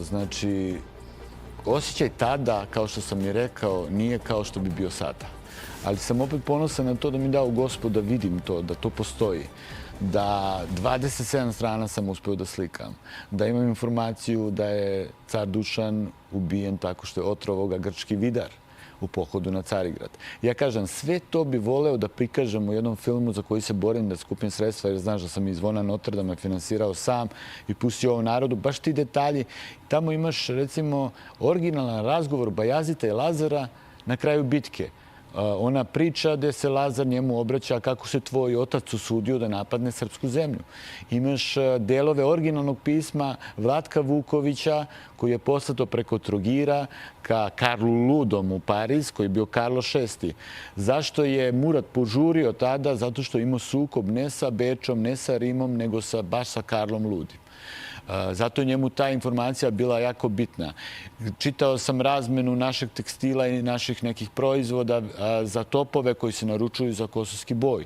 Znači, osjećaj tada, kao što sam i rekao, nije kao što bi bio sada. Ali sam opet ponosan na to da mi dao Gospod da vidim to, da to postoji. Da 27 strana sam uspeo da slikam. Da imam informaciju da je car Dušan ubijen tako što je otrovao ga grčki vidar u pohodu na Carigrad. Ja kažem, sve to bi voleo da prikažem u jednom filmu za koji se borim da skupim sredstva, jer znaš da sam iz Zvona Notre Dame finansirao sam i pustio ovo narodu. Baš ti detalji. Tamo imaš, recimo, originalan razgovor Bajazita i Lazara na kraju bitke. Ona priča gde se Lazar njemu obraća kako se tvoj otac usudio da napadne srpsku zemlju. Imaš delove originalnog pisma Vlatka Vukovića koji je poslato preko Trogira ka Karlu Ludom u Pariz, koji je bio Karlo VI. Zašto je Murat požurio tada? Zato što je imao sukob ne sa Bečom, ne sa Rimom, nego baš sa Karlom Ludim. Zato je njemu ta informacija bila jako bitna. Čitao sam razmenu našeg tekstila i naših nekih proizvoda za topove koji se naručuju za kosovski boj.